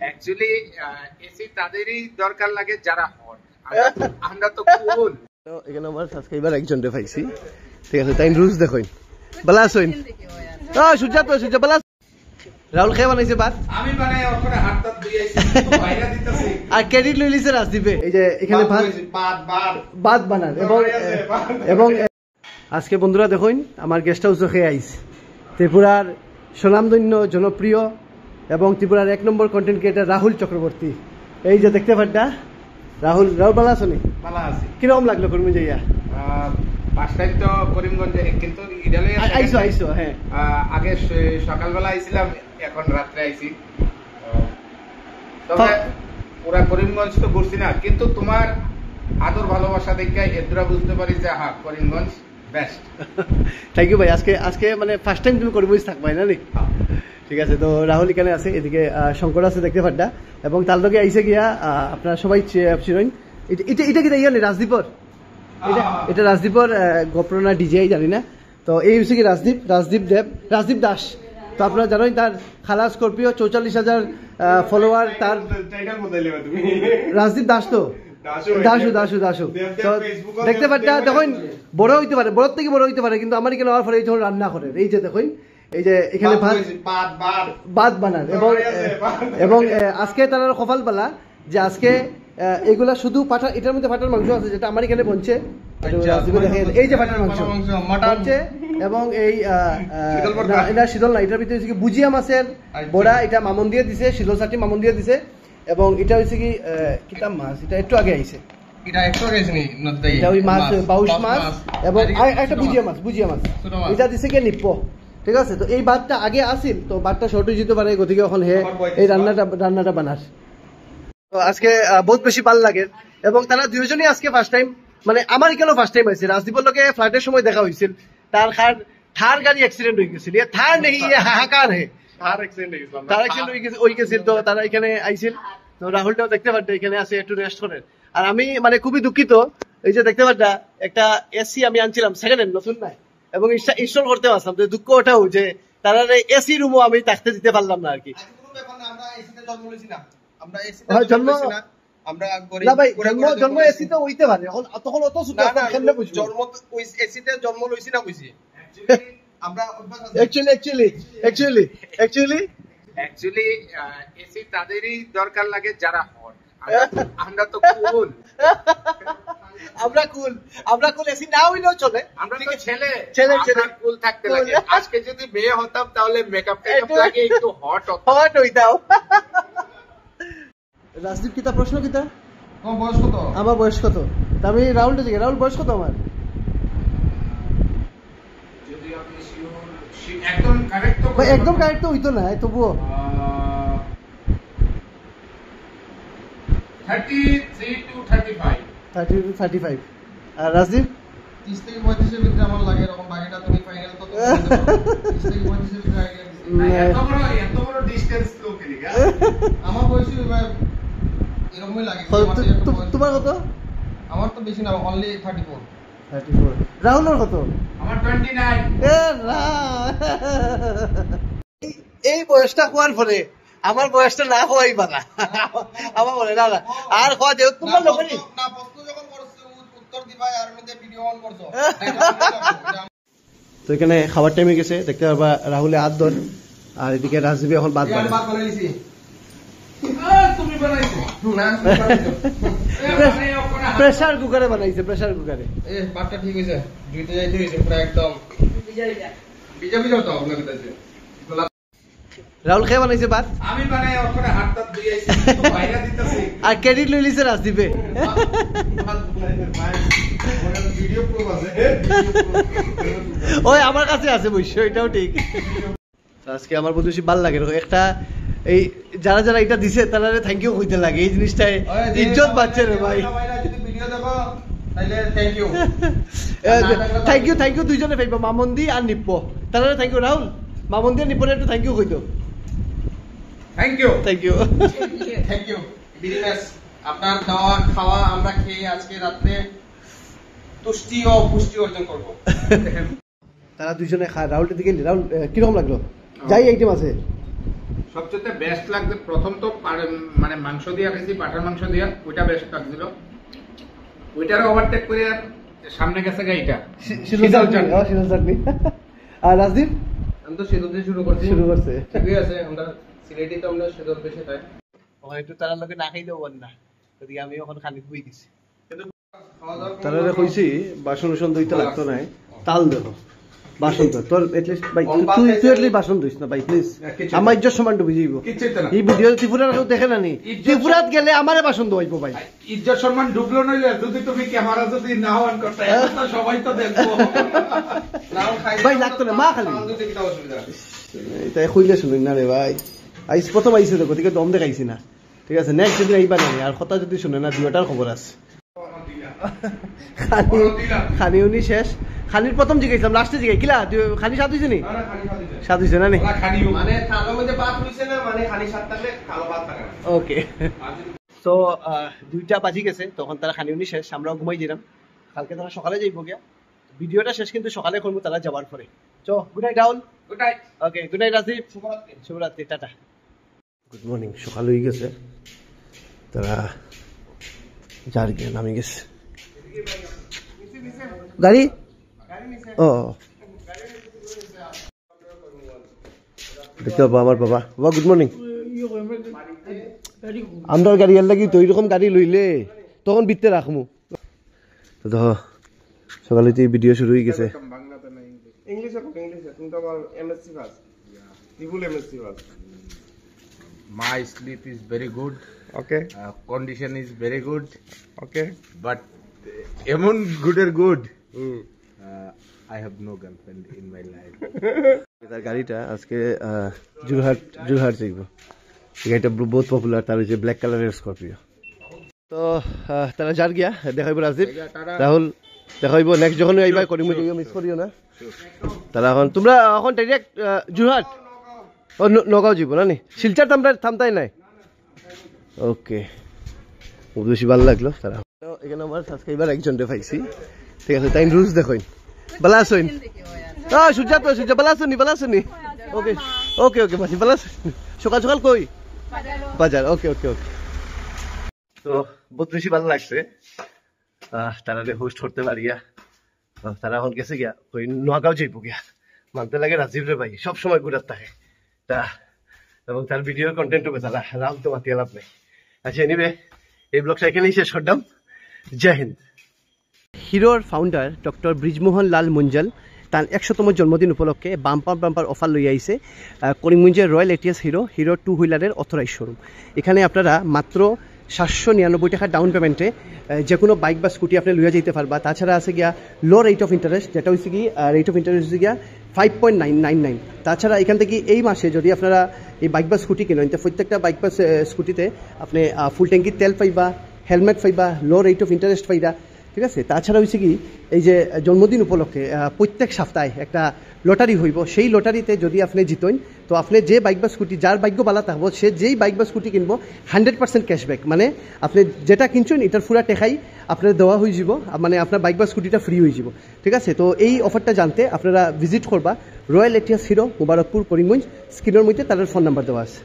Actually AC তাদেরই দরকার লাগে যারা হট, আমরা তো কুল। এখানে আমার সাবস্ক্রাইবার একজন রে পাইছি, ঠিক আছে, তাই রুজ দেখুন বালা আছেন। সুজা তো সুজা বালা। রাহুল খেয়ে বানাইছে ভাত, আমি বানাই ওখানে হাতটা ধুই আইছি, বাইরে দিতেছি আর ক্রেডিট লই লিছে রাজদীপে। এই যে এখানে ভাত বানান এবং আজকে বন্ধুরা দেখুন আমার গেস্ট হাউসে খেয়ে আইছে ত্রিপুরার স্বনামধন্য জনপ্রিয় এবং ত্রিপুরার 1 নম্বর কন্টেন্ট ক্রিয়েটার রাহুল চক্রবর্তী। এই যে দেখতে পাড্ডা রাহুল। রাহুল ভালো আছো নি? ভালো আছি। কিরকম লাগলো কর্মী যাইয়া? ফার্স্ট টাইম তো করিমগঞ্জে, কিন্তু ইডালে আইসো হ্যাঁ, আগে সকালবেলা আইছিলাম, এখন রাত্রে আইছি। তবে পুরা করিমগঞ্জ তো ঘুরছি না, কিন্তু তোমার আদর ভালোবাসা দেখে এদরা বুঝতে পারি যে হ্যাঁ করিমগঞ্জ বেস্ট। থ্যাংক ইউ ভাই। আজকে মানে ফার্স্ট টাইম তুমি করিমগঞ্জ থাকবাই না নি? ঠিক আছে, তো রাহুল এখানে আছে, এদিকে শঙ্কর আছে দেখতে পাড্ডা, এবং তার লগে আইসে গিয়া আপনারা সবাই চিরইন। এটা কি ইয়ে রাজদীপর, এটা রাজদীপর গোপ্রনা ডিজে জানি না। তো এই হচ্ছে কি রাজদীপ দাস। তো আপনারা জানেন তার খালা স্করপিও 44,000 ফলোয়ার তার। রাজদীপ দাস তো দাসু তো দেখতে পারটা দেখুন, বড় হইতে পারে, বড় থেকে বড় হইতে পারে, কিন্তু আমার এখানে হওয়ার ফলে এই যখন রান্না করেন, এই যে দেখুন এই যে এখানে ভাত বানান, এবং আজকে তার কপাল পালা যে আজকে এগুলা শুধু পাঠা, এটার মধ্যে পাঠার মাংস আছে যেটা আমার এখানে বনছে, এই যে পাঠার মাংস বনছে, এবং এই এটা শীতল না, এটার ভিতরে হচ্ছে কি বুজিয়া মাছের বড়া, এটা মামন দিয়ে দিছে, শীতল চাটনি মামন দিয়ে দিছে, এবং এটা হচ্ছে কি কিতা মাছ, এটা একটু আগে আইছে, এটা ওই মাছ বাউশ মাছ, এবং একটা বুজিয়া মাছ এটা দিছে কি নিপ্প। ঠিক আছে, তো এই ভাতটা আগে আসিল, তো ভাতটা শর্ট হয়ে যেতে পারে, গতিকে এখন হে এই রান্নাটা বানাস। তো আজকে বহুত বেশি ভাল লাগে, এবং তারা দুজনই আজকে ফার্স্ট টাইম, মানে আমার এখানেও ফার্স্ট টাইম হয়েছে। রাজদীপের লোকে ফ্লাইটের সময় দেখা হয়েছিল, তার থার গাড়ি অ্যাক্সিডেন্ট হয়ে গেছিল, থার নেই হাহাকার হে, থার অ্যাক্সিডেন্ট হয়ে গেছিল। তো তারা এখানে আইছিল, তো রাহুলটাও দেখতে পারতো এখানে আসে একটু রেস্ট করেন। আর আমি মানে খুবই দুঃখিত, এই যে দেখতে পারতা একটা এসি আমি আনছিলাম সেকেন্ড হ্যান্ড, নতুন নাই, এবং ইনস্টল করতে পারতাম। তো দুঃখ ওটাও যে তারা এসি রুমও আমি থাকতে দিতে পারলাম না আর কি। জন্ম এসিতে হইতে পারে, তখন অত জন্ম লইছি না কইছি। অ্যাকচুয়ালি এসি তাদেরই দরকার লাগে যারা হট, আমরা তো কুল। আমরা কুল এসি না হইলেও চলে, আমরা তো ছেলে কুল থাকতে লাগে। আজকে যদি মেয়ে হতাম তাহলে মেকআপ লাগে একটু হট হইতাম। রাজদীপ কিতা প্রশ্ন কিতা? বয়স কত? আমার বয়স কত? আমি রাহুলটা জিজ্ঞাসা, রাহুল বয়স কত আমার? একদম কারেক্ট তো হইতো না, তবুও 33 to 35। আর রাজদীপ 30 থেকে 35 এর ভিতরে আমার লাগে, এরকম বাকিটা তুমি ফাইনাল তো 30 থেকে 35 এর ভিতরে আইডিয়া দিছি। এত বড় ডিসটেন্স তো কি লিগা? আমার বয়স এরকমই লাগে। তোমার কত? আমার তো বেশি না, অনলি 34। রাহুলের কত? আমার 29। এই বয়সটা হওয়ার পরে আমার বয়সটা না হওয়াই বানা, আমার বলে না আর হওয়া যে তোমার লোকের না, প্রশ্ন যখন করছো উত্তর দিবা, আর মধ্যে ভিডিও অন করছো। তো এখানে খাবার টাইমে গেছে, দেখতে পারবা রাহুলে হাত ধর, আর এদিকে রাজদীপ এখন ভাত বানাইছি। তুমি বানাইছো না? প্রেসার কুকারে বানাইছে, প্রেসার কুকারে। ভাতটা ঠিক হয়েছে, জুইতে যাইতে হয়েছে পুরো একদম ভিজা তো আপনার কাছে। রাহুল খেয়ে বানাইছে ভাত, আমি বানাই ওখানে হাতটা ধুই আইছি, বাইরে দিতেছি, আর ক্রেডিট লই লিছে রাজদীপে। ভিডিও প্রুফ আছে, ওই আমার কাছে আছে বৈশ্য, এটাও ঠিক। আজকে আমার বন্ধু বেশি ভালো লাগে একটা, এই যারা এটা দিছে তারা থ্যাংক ইউ কইতে লাগে, এই জিনিসটাই ইজ্জত পাচ্ছে রে ভাই। যদি ভিডিও দেখো তাহলে থ্যাংক ইউ দুইজনে পাইবা, মামন্দি আর নিপ্প, তারা থ্যাংক ইউ। রাহুল মামন্দি আর নিপ্পরে একটু থ্যাংক ইউ কইতো। থ্যাংক ইউ বিরিনাস, আপনার দেওয়া খাওয়া আমরা খেয়ে আজকে রাতে তুষ্টি ও পুষ্টি অর্জন করব। তারা দুইজনে খায়। রাহুলটা দিকে রাহুল কিরকম লাগলো? যাই আইটেম আছে সবচেয়ে বেস্ট লাগছে প্রথম তো মানে মাংস দিয়া খাইছি, পাঠার মাংস দিয়া, ওইটা বেস্ট লাগছিল। ওইটার ওভারটেক করে সামনে গেছে গাইটা শীতল চাটনি। আর রাজদীপ আমি তো শীতল দিয়ে শুরু করছি। ঠিকই আছে, আমরা সিলেটি তো আমরা শীতল বেশি খাই। ওখানে একটু তারার লগে না খাইলেও বল না, ওদিকে আমি ওখানে খানিক বই দিছি। তারা কইছি বাসন উসন দইতে লাগতো না, তাল দেখো বাসন তো তোর এটলিস্ট ভাই তুই এটলিস্ট বাসন দইস না ভাই প্লিজ, আমার ইজ্জত সমান ডুবে যাইব। এই ভিডিও ত্রিপুরার কেউ দেখে না নি, ত্রিপুরাত গেলে আমারে বাসন দইব ভাই। ইজ্জত সম্মান ডুবলো নইলে যদি তুমি ক্যামেরা যদি না অন করতে তো সবাই তো দেখবো। নাও খাই ভাই লাগতো না মা খালি আমাদের কি অসুবিধা? এটা কইলে শুনুন না রে ভাই, আইস প্রথম আইছে তো গতিকে দম দেখাইছি না, ঠিক আছে নেক্সট যদি আইবা না আর কথা যদি শুনে না দুটার খবর আছে। খানি উনি শেষ, খানির প্রথম জিগাইছিলাম লাস্টে জিগাই কিলা তুই খানি স্বাদ হইছে নি? স্বাদ হইছে না নি? মানে থালার মধ্যে ভাত হইছে না, মানে খানি স্বাদ থাকলে খালো ভাত থাকে না। ওকে তো 2টা বাজি গেছে, তখন তারা খানি উনি শেষ, আমরাও ঘুমাই দিলাম। কালকে তারা সকালে যাইব গিয়া, ভিডিওটা শেষ কিন্তু সকালে করবো তারা যাওয়ার পরে। So good night Rahul. Good night. Okay good night Rajiv. শুভরাত্রি টাটা। গুড মর্নিং, সকাল হয়ে গেছে, তারা যার গিয়ে নামে গেছে গাড়ি। ও দেখতে পাবো আমার বাবা। বাবা গুড মর্নিং। আমরা গাড়ি এর লাগি তো এইরকম গাড়ি লইলে তখন বিত্তে রাখমু। তো সকালে ভিডিও শুরু হয়ে গেছে। ইংলিশে তুমি তো আমার MSc pass, triple MSc pass. My sleep is very good. Okay Condition is very good. Okay But এমন good আর good. I have no girlfriend in my life. তার গাড়িটা আজকে জুরহাট যাইব। গাড়িটা বহুত পপুলার, তার হচ্ছে ব্ল্যাক কালারের স্করপিও। তো তারা যার গিয়া দেখাইব রাজীব রাহুল, দেখাইব নেক্সট যখন আইবা করিম মিস করিও না। তারা এখন তোমরা এখন ডাইরেক্ট জুরহাট ও নগাঁও যাব না নি? শিলচার থামতাই নাই। ওকে খুব বেশি ভালো লাগলো। তারা এখানে আমার সাবস্ক্রাইবার একজন পাইছি, ঠিক আছে তাই রুলস দেখুন। ভালো আছেন? সূর্যা তো সূর্যা ভালো আছেন? ভালো আছেন? ওকে ওকে ওকে মাসি ভালো আছেন? সকাল সকাল কই বাজার। ওকে ওকে ওকে। তো বহুত বেশি ভালো লাগছে তারা হোস্ট করতে পারিয়া। তারা এখন গেছে গিয়া ওই নগাঁও যাইব গিয়া, মানতে লাগে রাজীব রে ভাই সবসময় ঘুরার থাকে তা, এবং তার ভিডিওর কন্টেন্ট হবে তারা রাহুল তো মাতিয়ে লাভ নেই। আচ্ছা এনিওয়ে এই ব্লগটা এখানেই শেষ করলাম। জয় হিন্দ। হিরোর ফাউন্ডার ডক্টর ব্রিজমোহন লাল মুঞ্জল তার 100তম জন্মদিন উপলক্ষে বাম্পার অফার লই আইছে করিমগঞ্জের রয়্যাল এটিএস হিরো 2 হুইলারের অথরাইজ শোরুম। এখানে আপনারা মাত্র 799 টাকা ডাউন পেমেন্টে যে কোনো বাইক বা স্কুটি আপনি লইয়া যেতে পারবা। তাছাড়া আছে গিয়া লো রেট অফ ইন্টারেস্ট, যেটা হচ্ছে কি রেট অফ ইন্টারেস্ট হচ্ছে গিয়া 5.999। তাছাড়া এখান থেকে এই মাসে যদি আপনারা এই বাইক বা স্কুটি কিনেন তো প্রত্যেকটা বাইক বা স্কুটিতে আপনি ফুল ট্যাঙ্কির তেল পাইবা, হেলমেট পাইবা, লো রেট অফ ইন্টারেস্ট পাইবা, ঠিক আছে। তাছাড়া হচ্ছে কি এই যে জন্মদিন উপলক্ষে প্রত্যেক সপ্তাহে একটা লটারি হইব, সেই লটারিতে যদি আপনি জিতেন তো আপনি যে বাইক বা স্কুটি যার ভাগ্য বালা থাকবো সে যেই বাইক বা স্কুটি কিনবো 100% ক্যাশব্যাক, মানে আপনি যেটা কিনছেন এটার পুরা টেকাই আপনার দেওয়া হয়ে যাব, মানে আপনার বাইক বা স্কুটিটা ফ্রি হয়ে যাব, ঠিক আছে। তো এই অফারটা জানতে আপনারা ভিজিট করবা royal ATS hero Mubarakpur Karimganj, স্ক্রিনের মধ্যে তাদের ফোন নাম্বার দেওয়া আছে।